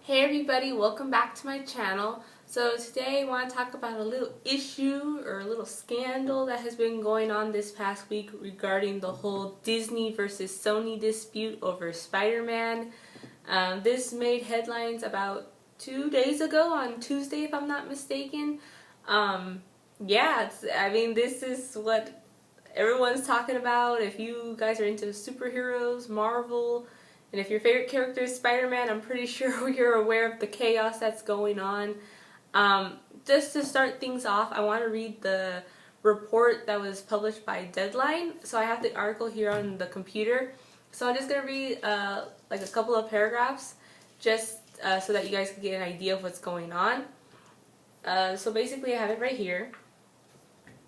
Hey everybody, welcome back to my channel. So today I want to talk about a little issue or a little scandal that has been going on this past week regarding the whole Disney versus Sony dispute over Spider-Man. This made headlines about 2 days ago on Tuesday if I'm not mistaken. This is what everyone's talking about. If you guys are into superheroes, Marvel, and if your favorite character is Spider-Man, I'm pretty sure you're aware of the chaos that's going on. Just to start things off, I want to read the report that was published by Deadline. So I have the article here on the computer. So I'm just going to read like a couple of paragraphs just so that you guys can get an idea of what's going on. So basically I have it right here.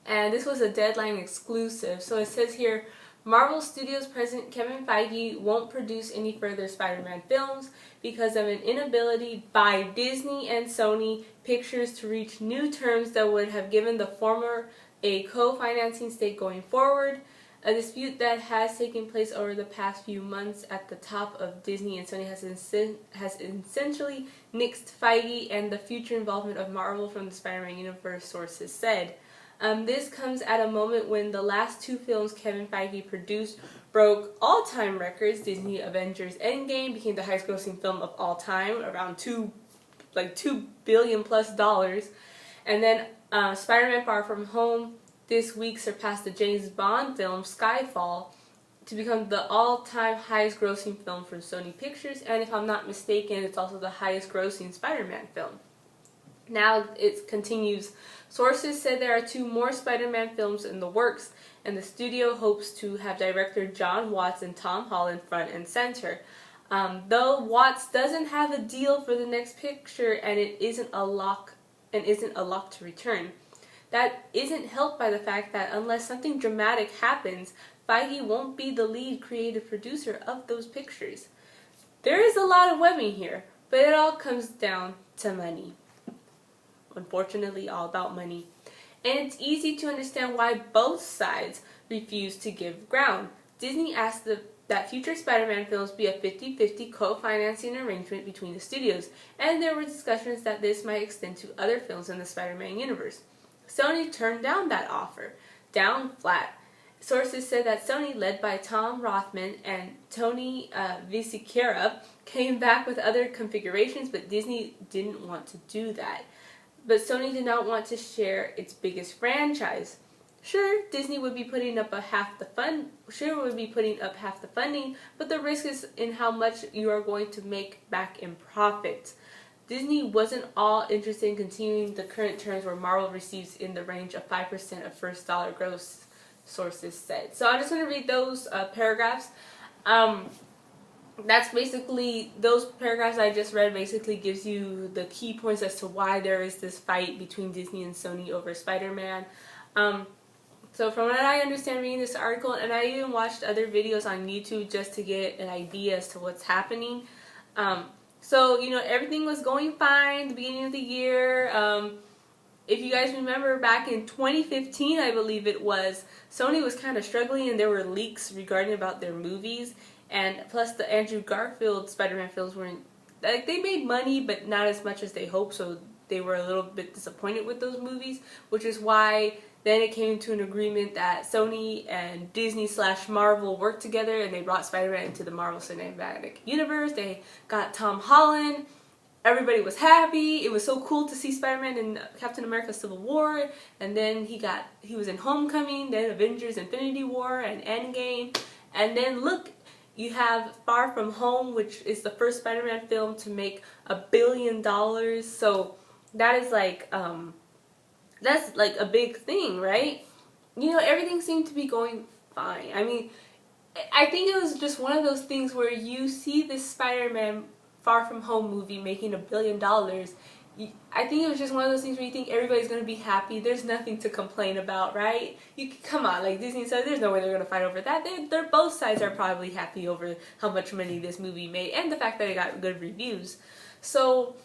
And this was a Deadline exclusive. So it says here, Marvel Studios president Kevin Feige won't produce any further Spider-Man films because of an inability by Disney and Sony Pictures to reach new terms that would have given the former a co-financing stake going forward. A dispute that has taken place over the past few months at the top of Disney and Sony has essentially nixed Feige and the future involvement of Marvel from the Spider-Man universe, sources said. This comes at a moment when the last two films Kevin Feige produced broke all-time records. Disney Avengers Endgame became the highest grossing film of all time, around $2 billion plus. And then Spider-Man Far From Home this week surpassed the James Bond film Skyfall to become the all-time highest grossing film from Sony Pictures, and if I'm not mistaken, it's also the highest grossing Spider-Man film. Now it continues. Sources said there are 2 more Spider-Man films in the works, and the studio hopes to have director Jon Watts and Tom Holland front and center. Though Watts doesn't have a deal for the next picture, and it isn't a lock to return. That isn't helped by the fact that unless something dramatic happens, Feige won't be the lead creative producer of those pictures. There is a lot of webbing here, but it all comes down to money. Unfortunately, all about money. And it's easy to understand why both sides refuse to give ground. Disney asked that future Spider-Man films be a 50-50 co-financing arrangement between the studios, and there were discussions that this might extend to other films in the Spider-Man universe. Sony turned down that offer, down flat. Sources said that Sony, led by Tom Rothman and Tony Vinciquerra, came back with other configurations, but Disney didn't want to do that. But Sony did not want to share its biggest franchise. Sure, Disney would be putting up half the funding, but the risk is in how much you are going to make back in profit. Disney wasn't all interested in continuing the current terms where Marvel receives in the range of 5% of first dollar gross, sources said. So I'm just going to read those paragraphs. That's basically, those paragraphs I just read basically gives you the key points as to why there is this fight between Disney and Sony over Spider-Man. So from what I understand reading this article, and I even watched other videos on YouTube just to get an idea as to what's happening. So, everything was going fine at the beginning of the year. If you guys remember back in 2015, I believe it was, Sony was kind of struggling and there were leaks regarding about their movies. And plus the Andrew Garfield Spider-Man films weren't, like, they made money but not as much as they hoped, so they were a little bit disappointed with those movies, which is why then it came to an agreement that Sony and Disney/Marvel worked together and they brought Spider-Man into the Marvel Cinematic Universe. They got Tom Holland. Everybody was happy. It was so cool to see Spider-Man in Captain America Civil War, and then he was in Homecoming, then Avengers Infinity War and Endgame, and then look, you have Far From Home, which is the first Spider-Man film to make $1 billion. So that is that's like a big thing, right? Everything seemed to be going fine. I mean, I think it was just one of those things where you see this Spider-Man Far From Home movie making $1 billion. I think it was just one of those things where you think everybody's going to be happy. There's nothing to complain about, right? Come on, like Disney said, there's no way they're going to fight over that. They're both sides are probably happy over how much money this movie made and the fact that it got good reviews. So,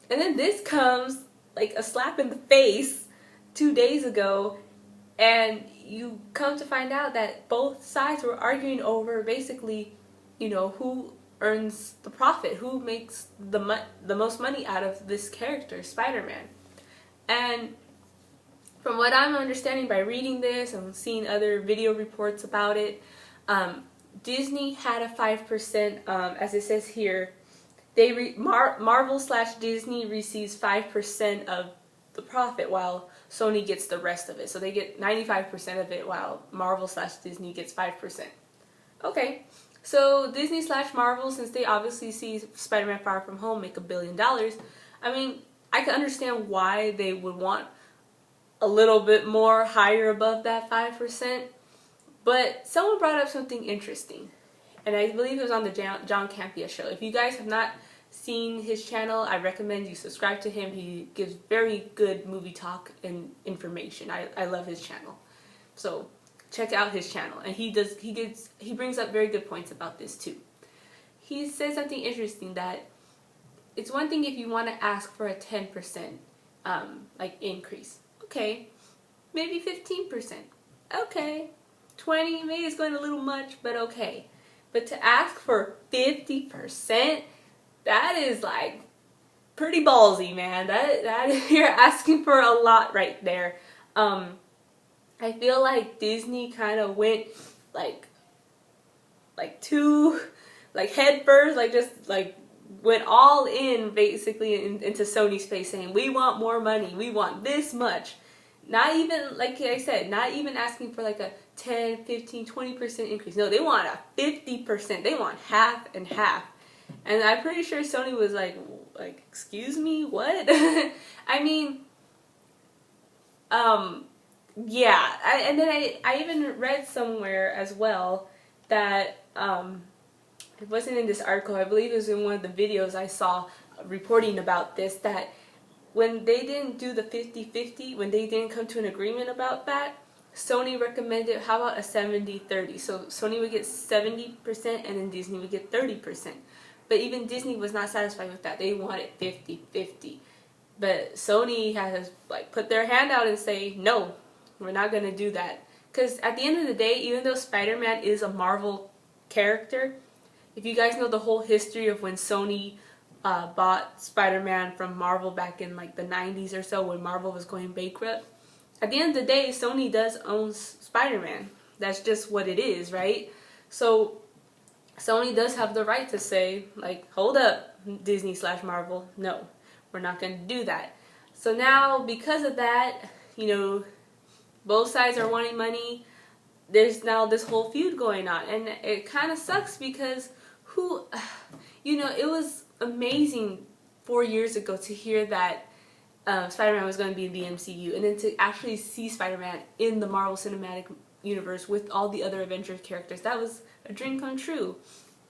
and then this comes like a slap in the face 2 days ago, and you come to find out that both sides were arguing over basically, who earns the profit, who makes the most money out of this character, Spider-Man. And from what I'm understanding by reading this and seeing other video reports about it, Disney had a 5%, as it says here, Marvel/Disney receives 5% of the profit while Sony gets the rest of it. So they get 95% of it while Marvel/Disney gets 5%. Okay, so Disney/Marvel, since they obviously see Spider-Man Far From Home make $1 billion, I mean, I can understand why they would want a little bit more higher above that 5%. But someone brought up something interesting, and I believe it was on the John Campea show. If you guys have not seen his channel, I recommend you subscribe to him. He gives very good movie talk and information. I love his channel. So check out his channel. And he brings up very good points about this too. He says something interesting, that it's one thing if you want to ask for a 10% like increase. Okay. Maybe 15%. Okay. 20, maybe it's going a little much, but okay. But to ask for 50%, that is like pretty ballsy, man. That you're asking for a lot right there. I feel like Disney kind of went like too head first, just went all in basically into Sony's face, saying we want more money, we want this much. Not even, like I said, not even asking for like a 10, 15, 20% increase. No, they want a 50%. They want half and half. And I'm pretty sure Sony was like, excuse me, what? I mean, yeah. And then I even read somewhere as well that, it wasn't in this article, I believe it was in one of the videos I saw reporting about this, that when they didn't do the 50-50, when they didn't come to an agreement about that, Sony recommended, how about a 70-30? So Sony would get 70% and then Disney would get 30%. But even Disney was not satisfied with that. They wanted 50-50. But Sony has put their hand out and say, no, we're not going to do that. Because at the end of the day, even though Spider-Man is a Marvel character, if you guys know the whole history of when Sony bought Spider-Man from Marvel back in the 90s or so, when Marvel was going bankrupt, at the end of the day, Sony does own Spider-Man. That's just what it is, right? So Sony does have the right to say, hold up, Disney/Marvel, no, we're not going to do that. So now, because of that, both sides are wanting money. There's now this whole feud going on, and it kind of sucks because it was amazing 4 years ago to hear that Spider-Man was going to be in the MCU, and then to actually see Spider-Man in the Marvel Cinematic Universe with all the other Avengers characters. That was a dream come true.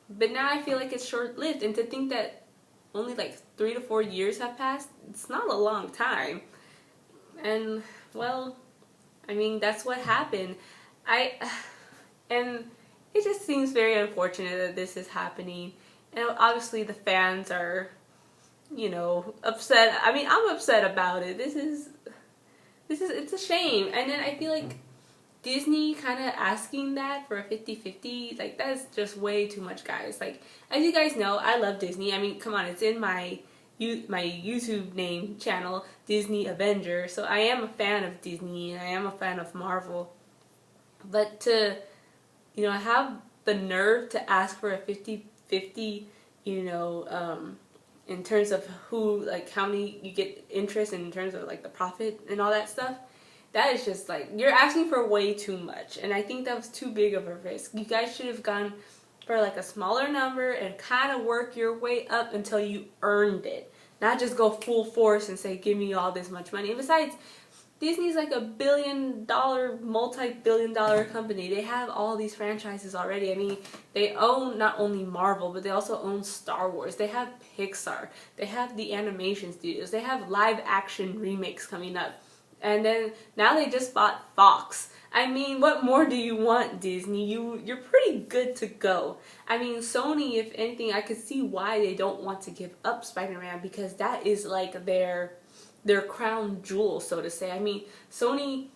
But now I feel like it's short-lived, and to think that only 3 to 4 years have passed, it's not a long time. And, well, I mean, that's what happened. And it just seems very unfortunate that this is happening. And obviously the fans are, upset. I mean, I'm upset about it. It's a shame. And then I feel like Disney kind of asking that for a 50-50, that's just way too much, guys. As you guys know, I love Disney. I mean, come on, it's in my YouTube name channel, Disney Avenger. So I am a fan of Disney, and I am a fan of Marvel. But to, have the nerve to ask for a 50-50, in terms of who, how many you get interest in terms of, the profit and all that stuff, that is just, you're asking for way too much. And I think that was too big of a risk. You guys should have gone for, a smaller number and kind of work your way up until you earned it. Not just go full force and say, give me all this much money. And besides, Disney's a billion-dollar, multi-billion-dollar company. They have all these franchises already. I mean, they own not only Marvel, but they also own Star Wars. They have Pixar. They have the animation studios. They have live-action remakes coming up. And then, now they just bought Fox. I mean, what more do you want, Disney? You're pretty good to go. I mean, Sony, if anything, I could see why they don't want to give up Spider-Man, because that is their crown jewel, so to say. I mean, Sony,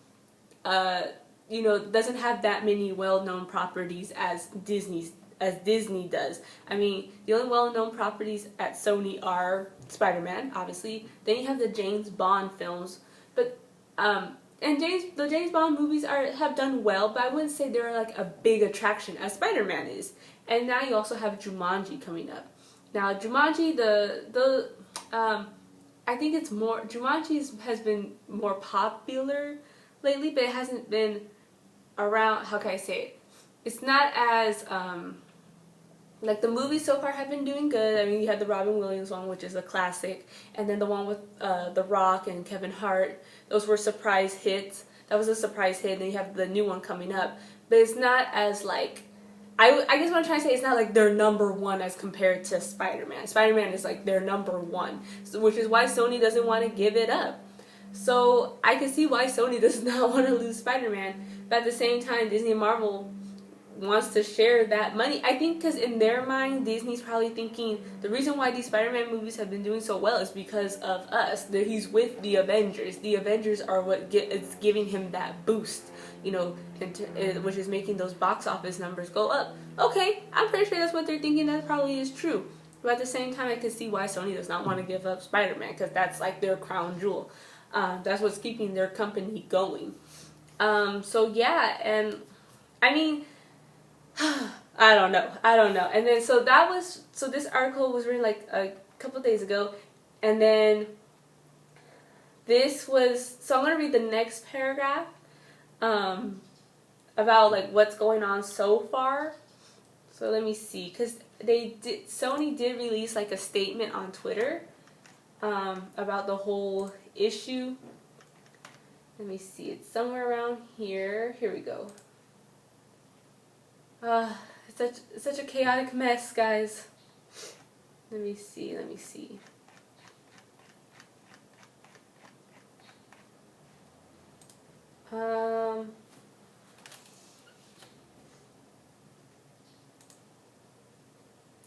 doesn't have that many well-known properties as Disney as Disney does. I mean, the only well-known properties at Sony are Spider-Man, obviously. Then you have the James Bond films, but and the James Bond movies have done well, but I wouldn't say they're like a big attraction as Spider-Man is. And now you also have Jumanji coming up. Now Jumanji, I think it's more, Jumanji has been more popular lately, but it hasn't been around, how can I say it? It's not as, like the movies so far have been doing good. I mean, you had the Robin Williams one, which is a classic, and then the one with The Rock and Kevin Hart. Those were surprise hits. That was a surprise hit, and then you have the new one coming up. But it's not as like, I guess what I'm trying to say is not like their number one as compared to Spider-Man. Spider-Man is like their number one, so, which is why Sony doesn't want to give it up. So I can see why Sony does not want to lose Spider-Man, but at the same time, Disney and Marvel wants to share that money. I think because in their mind, Disney's probably thinking the reason why these Spider-Man movies have been doing so well is because of us. That he's with the Avengers. The Avengers are what is giving him that boost, you know, which is making those box office numbers go up. Okay, I'm pretty sure that's what they're thinking. That probably is true. But at the same time, I can see why Sony does not want to give up Spider-Man, because that's like their crown jewel. That's what's keeping their company going. So yeah, and I mean, I don't know. And then so this article was written like a couple days ago, and then so I'm gonna read the next paragraph about like what's going on so far. So let me see, because Sony did release like a statement on Twitter about the whole issue. Let me see, it's somewhere around here. Here we go. It's such a chaotic mess, guys. Let me see.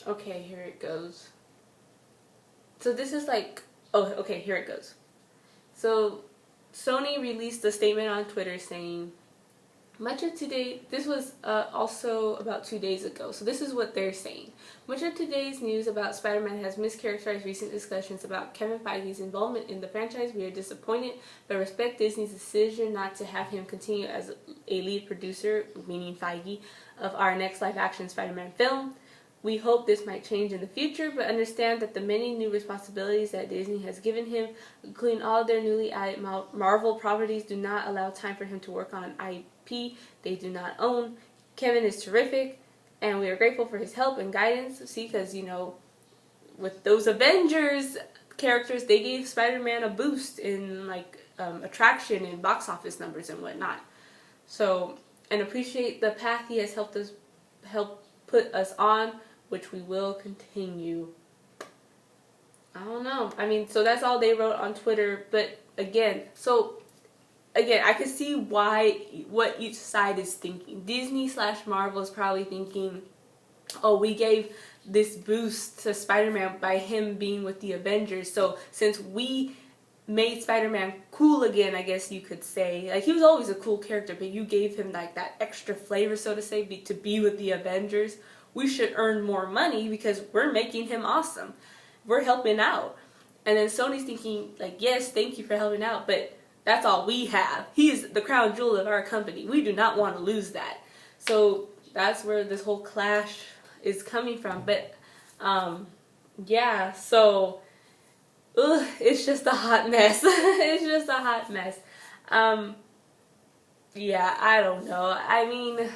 Okay, here it goes. So this is like, oh, okay, here it goes. So Sony released a statement on Twitter saying, much of today, this was also about 2 days ago, so this is what they're saying. Much of today's news about Spider-Man has mischaracterized recent discussions about Kevin Feige's involvement in the franchise. We are disappointed, but respect Disney's decision not to have him continue as a lead producer, meaning Feige, of our next live-action Spider-Man film. We hope this might change in the future, but understand that the many new responsibilities that Disney has given him, including all their newly added Marvel properties, do not allow time for him to work on an IP they do not own. Kevin is terrific, and we are grateful for his help and guidance. See, because, you know, with those Avengers characters, they gave Spider-Man a boost in, like, attraction and box office numbers and whatnot. So, and appreciate the path he has helped put us on, which we will continue. I don't know. I mean, so that's all they wrote on Twitter. But again, I can see what each side is thinking. Disney/Marvel is probably thinking, oh, we gave this boost to Spider-Man by him being with the Avengers. So since we made Spider-Man cool again, I guess you could say, like, he was always a cool character, but you gave him like that extra flavor, so to say, to be with the Avengers. We should earn more money because we're making him awesome. We're helping out. And then Sony's thinking, like, yes, thank you for helping out, but that's all we have. He is the crown jewel of our company. We do not want to lose that. So that's where this whole clash is coming from. But, yeah, so, it's just a hot mess. It's just a hot mess. Yeah, I don't know. I mean,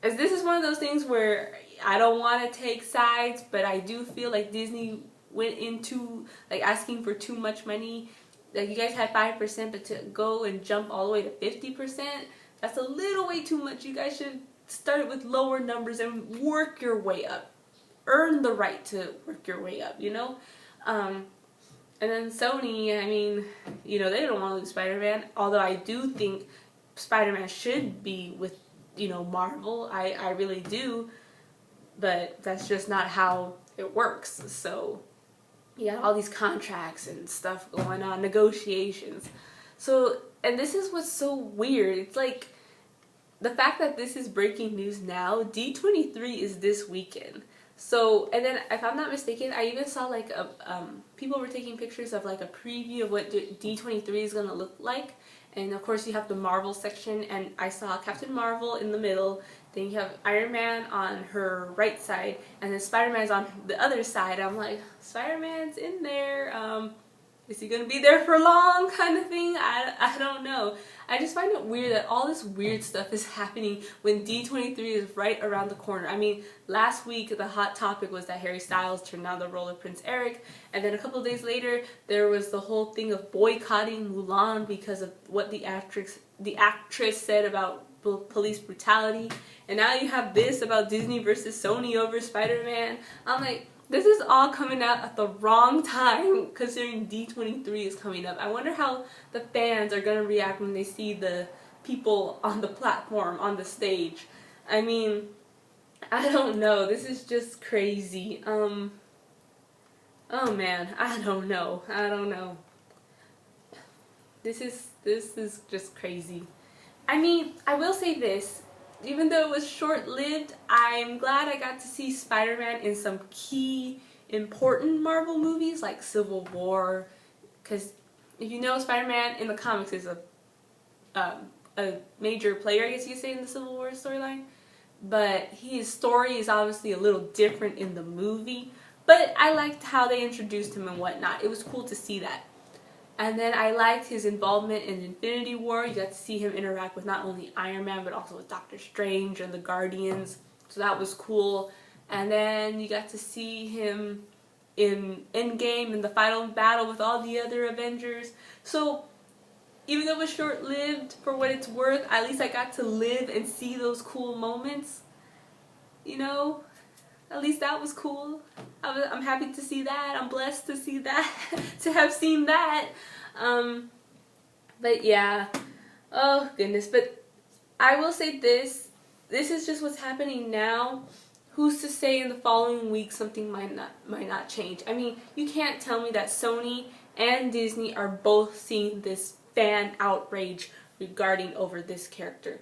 this is one of those things where I don't want to take sides, but I do feel like Disney went into, like, asking for too much money. Like, you guys had 5%, but to go and jump all the way to 50%, that's a little way too much. You guys should start with lower numbers and work your way up. Earn the right to work your way up, you know? And then Sony, I mean, you know, they don't want to lose Spider-Man, although I do think Spider-Man should be with, you know, Marvel. I really do, but that's just not how it works. So you got all these contracts and stuff going on, negotiations. So, and this is what's so weird. It's like, the fact that this is breaking news now, D23 is this weekend. So, and then if I'm not mistaken, I even saw like people were taking pictures of like a preview of what D23 is gonna look like. And of course you have the Marvel section, and I saw Captain Marvel in the middle, then you have Iron Man on her right side, and then Spider-Man's on the other side. I'm like, Spider-Man's in there, is he gonna be there for long, kind of thing? I don't know. I just find it weird that all this weird stuff is happening when D23 is right around the corner. I mean, last week the hot topic was that Harry Styles turned down the role of Prince Eric, and then a couple of days later there was the whole thing of boycotting Mulan because of what the actress said about police brutality, and now you have this about Disney versus Sony over Spider-Man. I'm like, this is all coming out at the wrong time, considering D23 is coming up. I wonder how the fans are going to react when they see the people on the platform, on the stage. I mean, I don't know. This is just crazy. Oh man, I don't know. This is just crazy. I mean, I will say this. Even though it was short-lived, I'm glad I got to see Spider-Man in some key, important Marvel movies like Civil War. Because if you know, Spider-Man in the comics is a major player, I guess you could say, in the Civil War storyline. But his story is obviously a little different in the movie. But I liked how they introduced him and whatnot. It was cool to see that. And then I liked his involvement in Infinity War. You got to see him interact with not only Iron Man, but also with Doctor Strange and the Guardians. So that was cool. And then you got to see him in Endgame, in the final battle with all the other Avengers. So even though it was short-lived, for what it's worth, at least I got to live and see those cool moments. You know? At least that was cool. I'm happy to see that. I'm blessed to see that, to have seen that. But yeah, oh goodness. But I will say this is just what's happening now. Who's to say in the following week something might not change? I mean, you can't tell me that Sony and Disney are both seeing this fan outrage regarding over this character.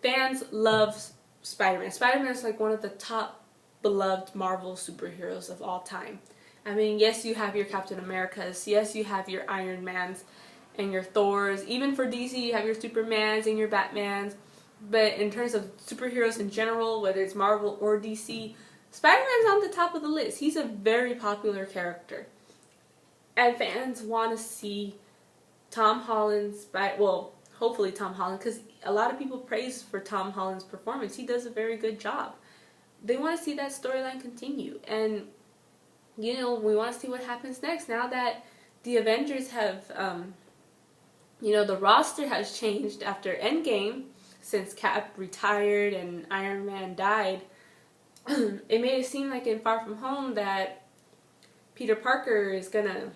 Fans love Spider-Man. Spider-Man is like one of the top beloved Marvel superheroes of all time. I mean, yes, you have your Captain Americas, yes, you have your Iron Mans and your Thors. Even for DC, you have your Supermans and your Batmans. But in terms of superheroes in general, whether it's Marvel or DC, Spider-Man's on the top of the list. He's a very popular character. And fans want to see Tom Holland's, well, hopefully Tom Holland, because a lot of people praise for Tom Holland's performance. He does a very good job. They want to see that storyline continue, and you know, we want to see what happens next. Now that the Avengers have, you know, the roster has changed after Endgame, since Cap retired and Iron Man died. It made it seem like in Far From Home that Peter Parker is gonna,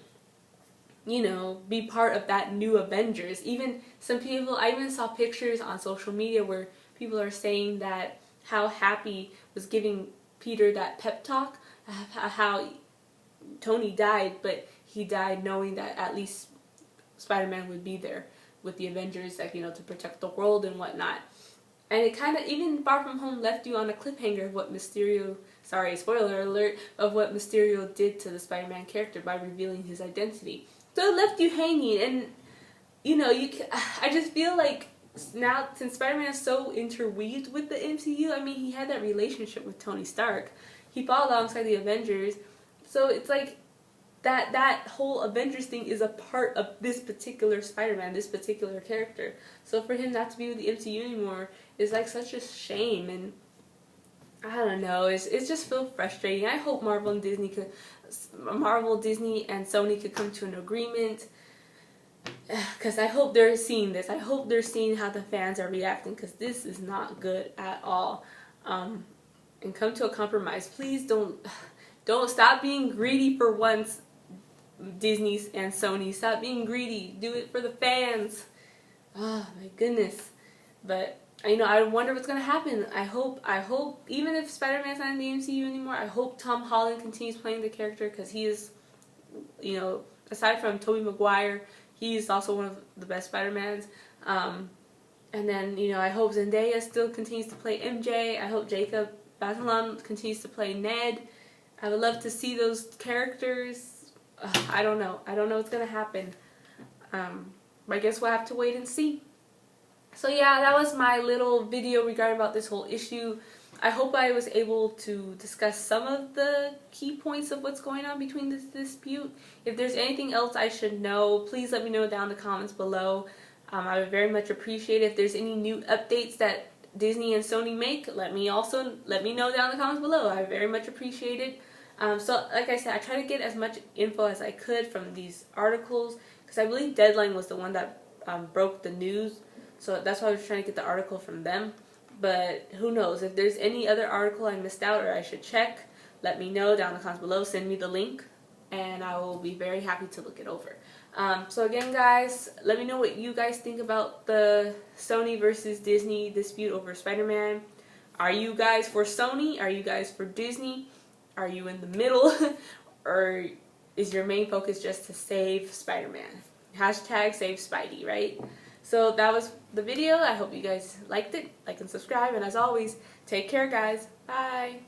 you know, be part of that new Avengers. Even some people, I even saw pictures on social media where people are saying that how Happy was giving Peter that pep talk, how Tony died, but he died knowing that at least Spider-Man would be there with the Avengers, like, you know, to protect the world and whatnot. And it kind of, even Far From Home left you on a cliffhanger of what Mysterio, sorry, spoiler alert, of what Mysterio did to the Spider-Man character by revealing his identity. So it left you hanging, and, you know, I just feel like now, since Spider-Man is so interweaved with the MCU, I mean, he had that relationship with Tony Stark. He fought alongside the Avengers. So it's like that whole Avengers thing is a part of this particular Spider-Man, this particular character. So for him not to be with the MCU anymore is like such a shame, and I don't know, it's just feel frustrating. I hope Marvel, Disney, and Sony could come to an agreement. Because I hope they're seeing this. I hope they're seeing how the fans are reacting, because this is not good at all. And come to a compromise. Please don't stop being greedy for once, Disney and Sony. Stop being greedy. Do it for the fans. Oh my goodness. But you know, I wonder what's gonna happen. I hope even if Spider-Man's not in the MCU anymore, I hope Tom Holland continues playing the character, because he is, you know, aside from Tobey Maguire, he's also one of the best Spider-Mans. And then, you know, I hope Zendaya still continues to play MJ. I hope Jacob Batalon continues to play Ned. I would love to see those characters. I don't know. I don't know what's going to happen. But I guess we'll have to wait and see. So yeah, that was my little video regarding about this whole issue. I hope I was able to discuss some of the key points of what's going on between this dispute. If there's anything else I should know, please let me know down in the comments below. I would very much appreciate it. If there's any new updates that Disney and Sony make, let me know down in the comments below. I very much appreciate it. So like I said, I try to get as much info as I could from these articles, because I believe Deadline was the one that broke the news. So that's why I was trying to get the article from them. But who knows, if there's any other article I missed out or I should check, let me know down in the comments below. Send me the link and I will be very happy to look it over. So again, guys, let me know what you guys think about the Sony versus Disney dispute over Spider-Man. Are you guys for Sony? Are you guys for Disney? Are you in the middle? Or is your main focus just to save Spider-Man? Hashtag save Spidey, right? So that was the video. I hope you guys liked it. Like and subscribe. And as always, take care, guys. Bye.